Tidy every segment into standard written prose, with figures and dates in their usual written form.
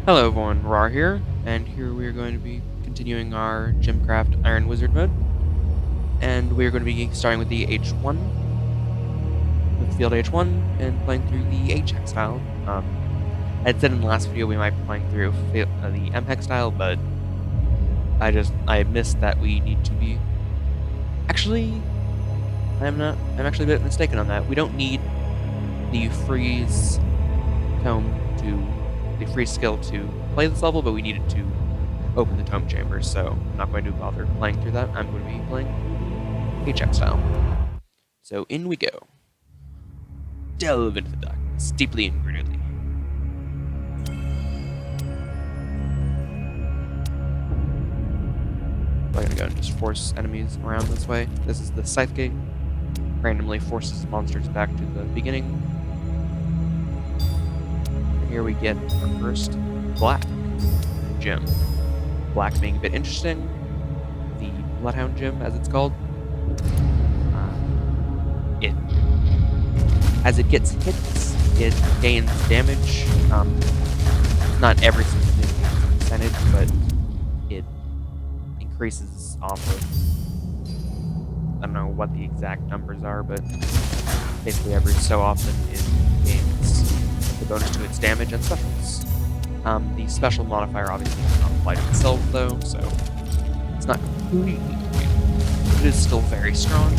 Hello everyone, Rar here, and here we are going to be continuing our Gemcraft Iron Wizard mode. And we are going to be starting with the H1, with field H1, and playing through the H hextile. I had said in the last video we might be playing through the M hextile, but I missed that we need to be... Actually, I'm actually a bit mistaken on that. We don't need the freeze tome the freeze skill to play this level, but we needed to open the tome chambers, so I'm not going to bother playing through that. I'm going to be playing HX style. So in we go. Delve into the darkness, deeply and greedily. I'm going to go and just force enemies around this way. This is the Scythe Gate. Randomly forces monsters back to the beginning. Here we get our first black gem. Black being a bit interesting. The Bloodhound gem, as it's called. As it gets hits, it gains damage. Not every single percentage, but it increases off of... I don't know what the exact numbers are, but basically every so often it gains the bonus to its damage and specials. The special modifier obviously does not apply to itself though, so it's not completely but it is still very strong.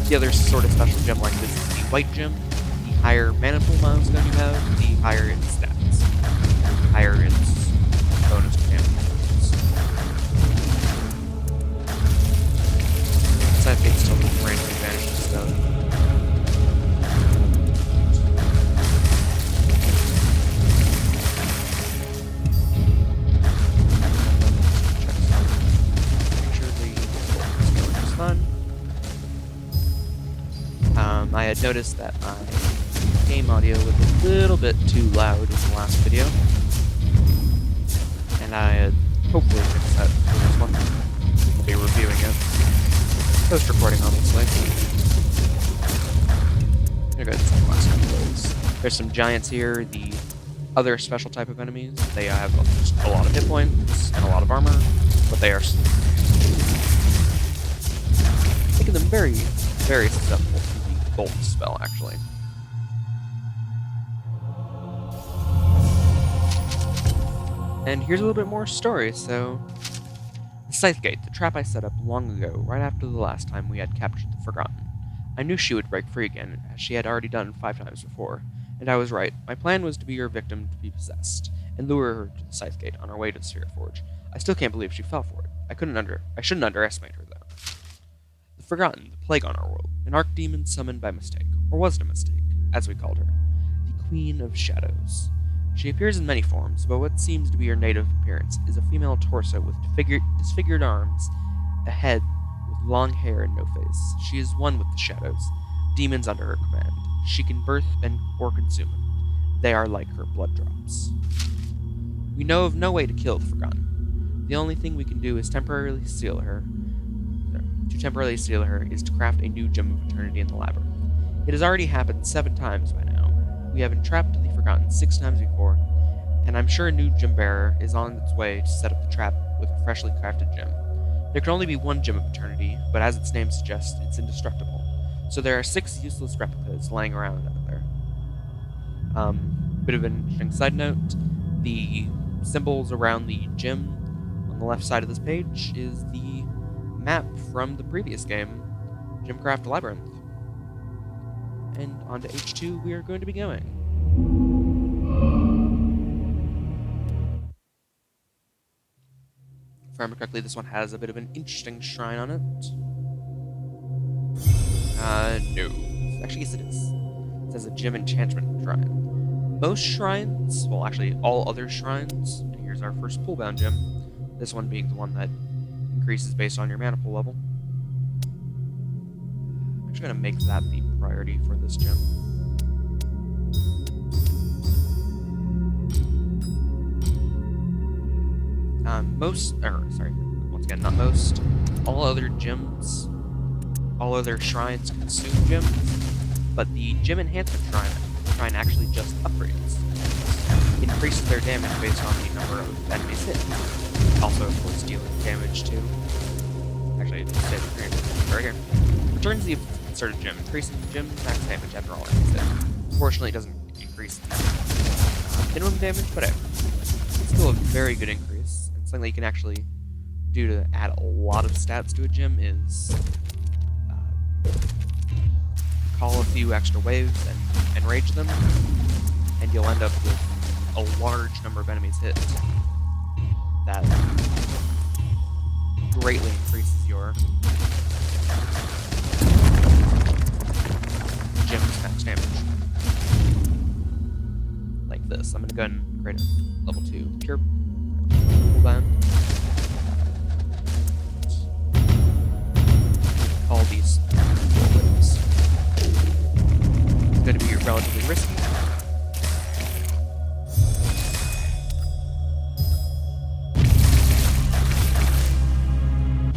The other sort of special gem like this is the white gem. The higher mana pool milestone you have, the higher its stats. The higher its bonus to damage. So I think still has random advantage and stuff. I had noticed that my game audio was a little bit too loud in the last video, and I had hopefully fixed that for this one. I'll be reviewing it. Post-recording, obviously. I'm gonna go ahead and set last one of those. There's some giants here, the other special type of enemies. They have just a lot of hit points and a lot of armor, but they are making them very, very susceptible to the bolt spell, actually. And here's a little bit more story, so... The Scythe Gate, the trap I set up long ago, right after the last time we had captured the Forgotten. I knew she would break free again, as she had already done 5 times before, and I was right. My plan was to be her victim to be possessed, and lure her to the Scythe Gate on our way to the Spirit Forge. I still can't believe she fell for it. I shouldn't underestimate her, though. The Forgotten, the plague on our world, an archdemon summoned by mistake, or was it a mistake, as we called her, the Queen of Shadows. She appears in many forms, but what seems to be her native appearance is a female torso with disfigured arms, a head with long hair and no face. She is one with the shadows, demons under her command. She can birth or consume them. They are like her blood drops. We know of no way to kill the Forgotten. The only thing we can do is temporarily seal her. To temporarily seal her is to craft a new Gem of Eternity in the Labyrinth. It has already happened 7 times by now. We have entrapped the Forgotten 6 times before, and I'm sure a new Gem Bearer is on its way to set up the trap with a freshly crafted gem. There can only be one Gem of Eternity, but as its name suggests, it's indestructible. So there are 6 useless replicas laying around out there. Bit of an interesting side note, the symbols around the gem on the left side of this page is the map from the previous game, Gemcraft Labyrinth. And on to H2 we are going to be going. If I remember correctly, this one has a bit of an interesting shrine on it. No. Actually, yes it is. It says a gem enchantment shrine. Most shrines, well actually all other shrines, and here's our first poolbound gem, this one being the one that increases based on your mana pool level. I'm actually going to make that the priority for this gem. Once again, not most. All other gems, all other shrines consume gems, but the gem enhancement shrine actually just upgrades. increases their damage based on the number of enemies hit. Also, of course, dealing damage too. Actually, it says right here. Returns the inserted gem, increasing the gem's max damage after all enemies hit. Unfortunately, it doesn't increase the minimum damage, but it's still a very good increase. And something that you can actually do to add a lot of stats to a gem is call a few extra waves and enrage them, and you'll end up with a large number of enemies hit. That greatly increases your gem's max damage. Like this. I'm gonna go ahead and create a level 2 pure cooldown. All these waves. It's going to be relatively risky.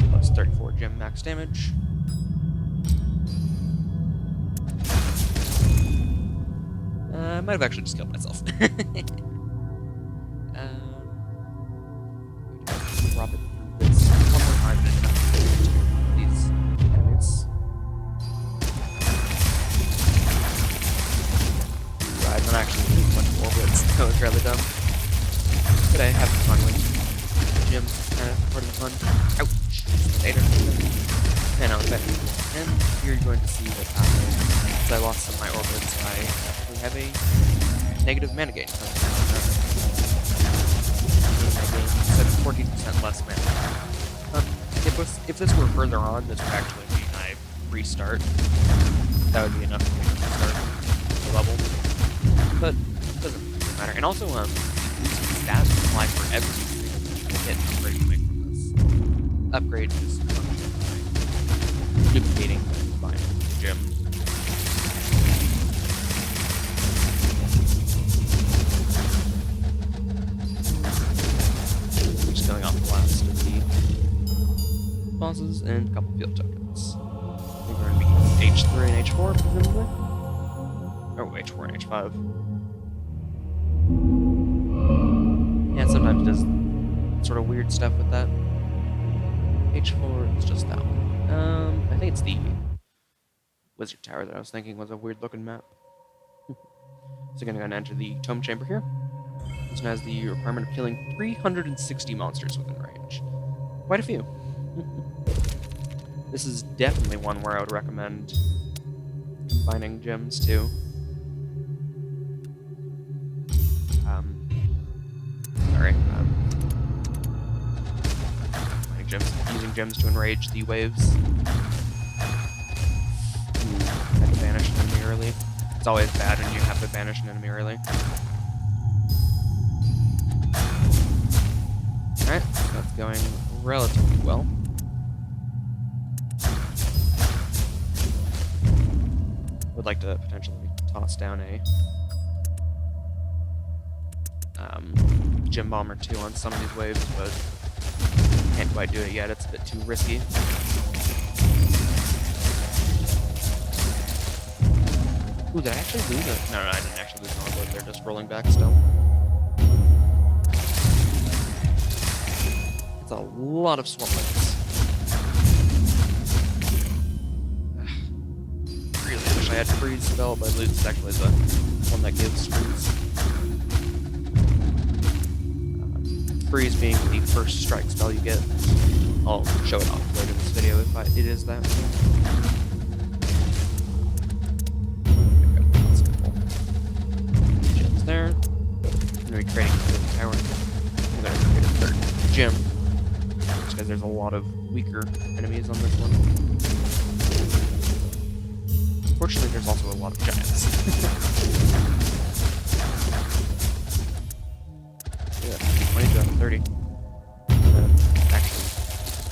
Plus 34 gem max damage. I might have actually just killed myself. Drop it through this one more time and then these enemies. Right, I'm not actually doing much more, but it's rather dumb. But I have fun with Jim, kind of part of the fun. Ouch! Later. And I'm back. And you're going to see that as I lost some of my orbits, I actually have a negative mana gain. I gained 14% less mana. If this were further on, this would actually mean I restart. That would be enough for me to restart the level. But it doesn't really matter. And also, stats apply for every single hit upgrade you make from this. Upgrade just functions by duplicating the combined gem. Just going off the last of the bosses and a couple field tokens. I think we're going to be H3 and H4, presumably. Oh, H4 and H5. Yeah, sometimes it does sort of weird stuff with that. H4 is just that one. I think it's the Wizard Tower that I was thinking was a weird looking map. So I'm going to enter the Tome Chamber here. This one has the requirement of killing 360 monsters within range. Quite a few. This is definitely one where I would recommend combining gems too. Using gems to enrage the waves. Had to banish an enemy early. It's always bad when you have to banish an enemy early. Alright, that's going relatively well. Would like to potentially toss down a gem bomb or two on some of these waves, but can't quite do it yet. It's a bit too risky. Ooh, did I actually lose it? No, I didn't actually lose an orb. They're just rolling back still. It's a lot of swarmlings. Really wish I had freeze spell, but Loot is actually the one that gives freeze. Freeze being the first strike spell you get. I'll show it off later in this video if it is that. Gems there. I'm going to be creating a tower. I'm going to create a third gem. Just because there's a lot of weaker enemies on this one. Fortunately, there's also a lot of giants. Yeah, 22 out of 30. Actually,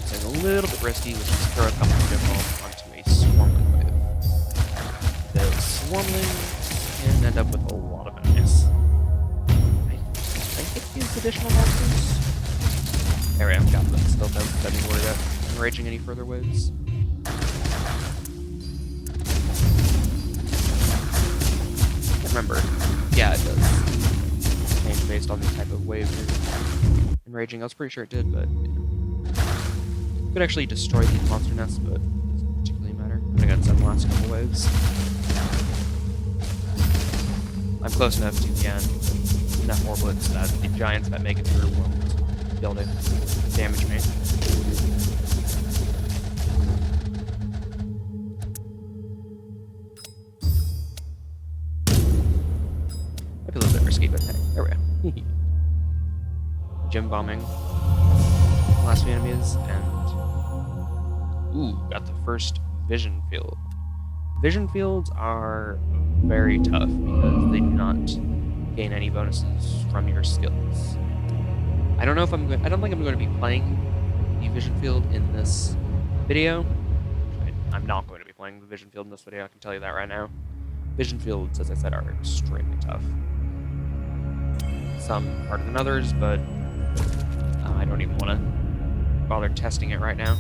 it's a little bit risky, which is throw a couple of gem balls onto a swarmling wave. The swarmlings can end up with a lot of enemies. I think these additional monsters. There we go, got them. Still don't be worried about enraging any further waves. Can't remember. Yeah, it does. Based saw any type of wave enraging. I was pretty sure it did, but could actually destroy these monster nests, but it doesn't particularly matter. I got some last couple waves. I'm close enough to the end, enough orbits that the giants that make it through won't be able to damage me. Might be a little bit risky, but hey, there we go. Gem bombing the last few enemies, and ooh, got the first vision field. Vision fields are very tough because they do not gain any bonuses from your skills. I don't think I'm going to be playing the vision field in this video. I'm not going to be playing the vision field in this video, I can tell you that right now. Vision fields, as I said, are extremely tough. Some harder than others, but I don't even want to bother testing it right now.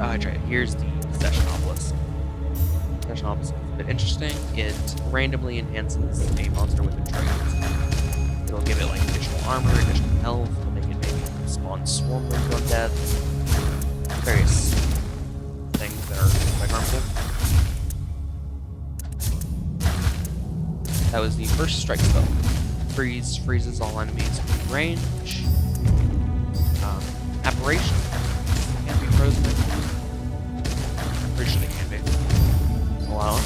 I tried. Here's the Possession Obelisk. Possession Obelisk is a bit interesting. It randomly enhances a monster with a trait. It'll give it like additional armor, additional health, it'll make it maybe spawn swarmlings on death. Various things that are quite harmful. That was the first strike spell. Freezes all enemies within range. Apparition can be frozen. I'm pretty sure they can be. A while.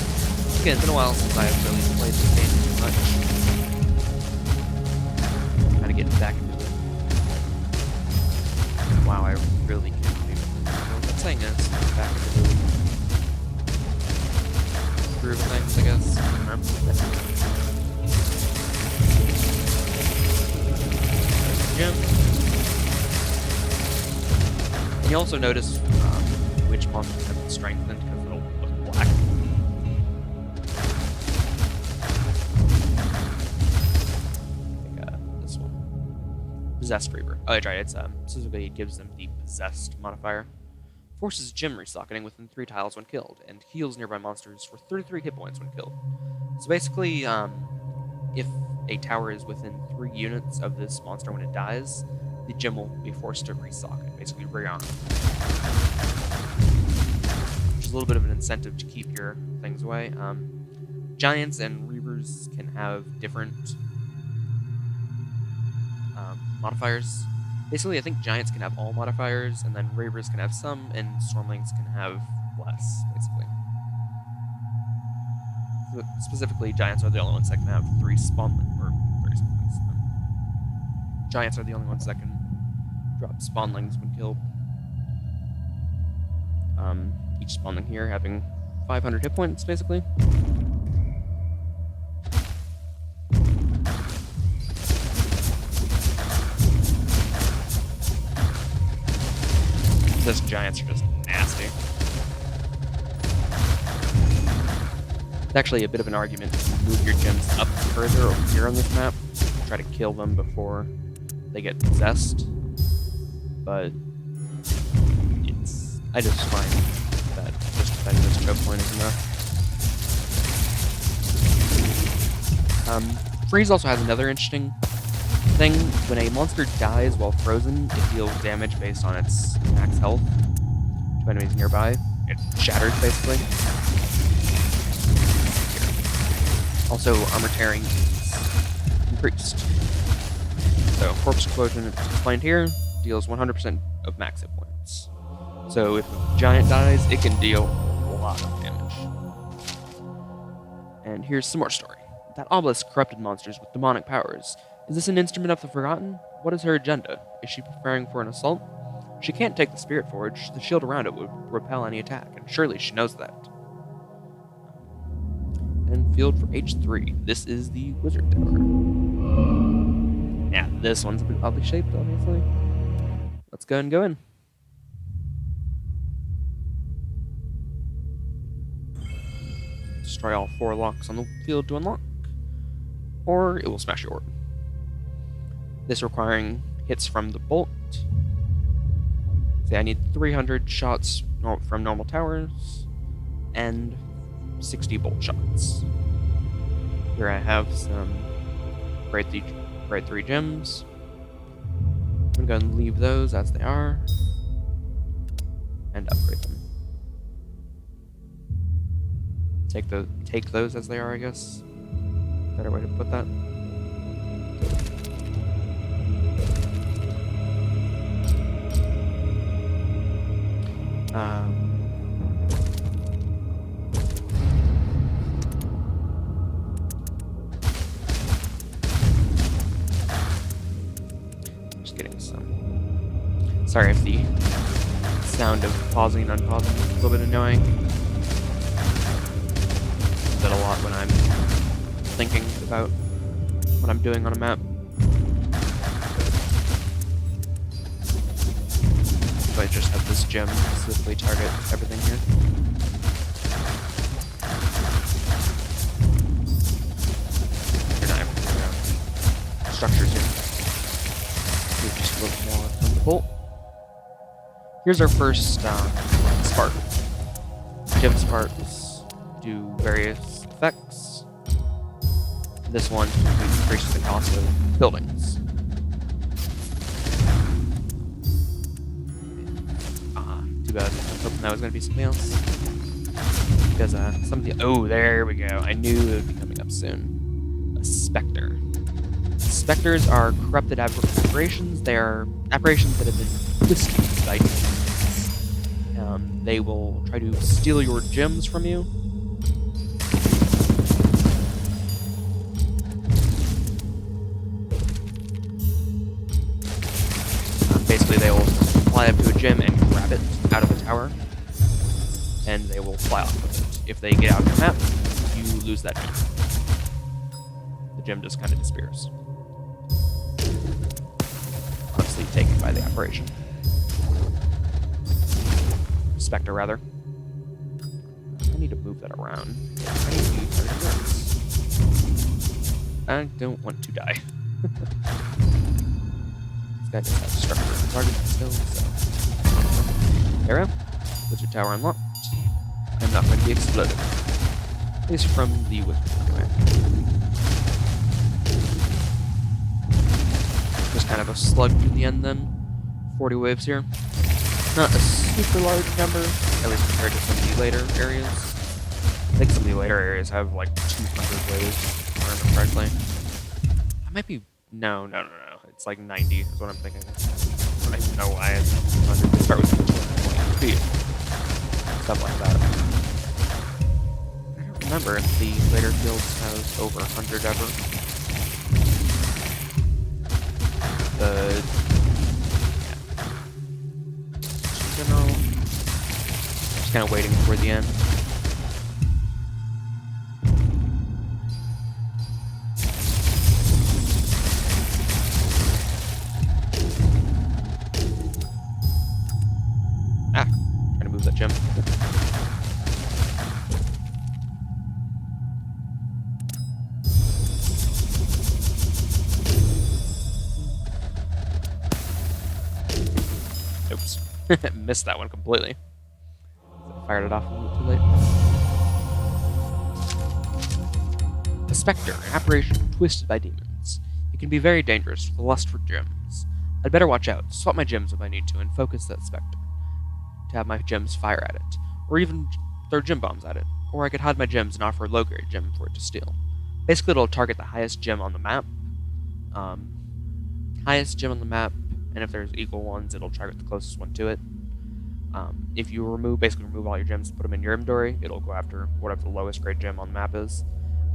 Again, it's been a while since I've really played this game too much. Kind of getting back into it. Wow, I really can't believe what I'm saying is back into the groove of things, I guess. Gem. And you also notice which monsters have been strengthened because it'll look black. Like this one. Possessed Reaver. Oh, that's right. It's specifically it gives them the Possessed modifier. Forces gem resocketing within 3 tiles when killed, and heals nearby monsters for 33 hit points when killed. So basically, if a tower is within 3 units of this monster when it dies, the gem will be forced to resocket, basically rearm. Which is a little bit of an incentive to keep your things away. Giants and Reavers can have different modifiers. Basically, I think Giants can have all modifiers, and then Reavers can have some, and Stormlings can have less, basically. Specifically, Giants are the only ones that can have 3 spawnlings, or 3 spawnlings. Giants are the only ones that can drop spawnlings when killed. Each spawnling here having 500 hit points, basically. Those Giants are just nasty. It's actually a bit of an argument to move your gems up further over here on this map. Try to kill them before they get possessed. But I just find that just defending this choke point is enough. Freeze also has another interesting thing. When a monster dies while frozen, it deals damage based on its max health to enemies nearby. It shatters, basically. Here. Also, armor tearing is increased. So, Corpse Explosion, it's explained here, deals 100% of max hit points. So, if a giant dies, it can deal a lot of damage. And here's some more story. That obelisk corrupted monsters with demonic powers. Is this an instrument of the Forgotten? What is her agenda? Is she preparing for an assault? She can't take the Spirit Forge. The shield around it would repel any attack, and surely she knows that. And field for H3. This is the Wizard Tower. Yeah, this one's a bit oddly shaped, obviously. Let's go and go in. Destroy all 4 locks on the field to unlock, or it will smash your orb. This requiring hits from the bolt. See, I need 300 shots from normal towers and 60 bolt shots. Here I have some grade 3 gems. I'm going to leave those as they are and upgrade them. Take those as they are, I guess. Better way to put that. Just getting some. Sorry if the sound of pausing and unpausing is a little bit annoying. I do that a lot when I'm thinking about what I'm doing on a map. So I just have this gem specifically target everything here. You're not everything around the structures here. Here's just a little more from the bolt. Here's our first spark. Gem sparks do various effects. This one increases the cost of buildings. Too bad. I was hoping that was going to be something else. Because oh, there we go. I knew it would be coming up soon. A specter. Specters are corrupted apparitions. They are apparitions that have been twisted by demons. They will try to steal your gems from you. Basically, they will fly up to a gem and grab it out of the tower, and they will fly off with it. If they get out of your map, you lose that gem. The gem just kind of disappears. Honestly, taken by the apparition. Spectre, rather. I need to move that around. I need to use 30 turns. I don't want to die. This guy just has structure and target still, so. There we go. Wizard tower unlocked. I'm not going to be exploded. At least from the wizard anyway. Just kind of a slug to the end then. 40 waves here. Not a super large number, at least compared to some of the later areas. I think some of the later areas have like 200 waves, if I remember correctly. I might be... No. It's like 90 is what I'm thinking. I don't even know why it's 200. They start with 220 feet. Stuff like that. I don't remember if the later guilds has over 100 ever. In general, just kind of waiting for the end. Trying to move that gem. Oops. Missed that one completely. Fired it off a little too late. A specter, an apparition twisted by demons. It can be very dangerous with the lust for gems. I'd better watch out, swap my gems if I need to, and focus that specter. To have my gems fire at it, or even throw gem bombs at it. Or I could hide my gems and offer a low-grade gem for it to steal. Basically, it'll target the highest gem on the map. Highest gem on the map, and if there's equal ones, it'll target the closest one to it. If you basically remove all your gems and put them in your inventory, it'll go after whatever the lowest grade gem on the map is.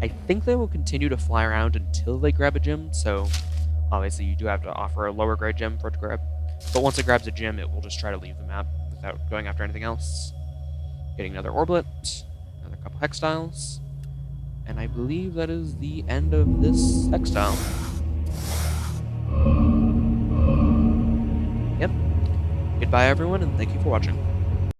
I think they will continue to fly around until they grab a gem, so obviously you do have to offer a lower grade gem for it to grab. But once it grabs a gem, it will just try to leave the map without going after anything else. Getting another orblet, another couple hextiles, and I believe that is the end of this hextile. Yep. Goodbye everyone, and thank you for watching.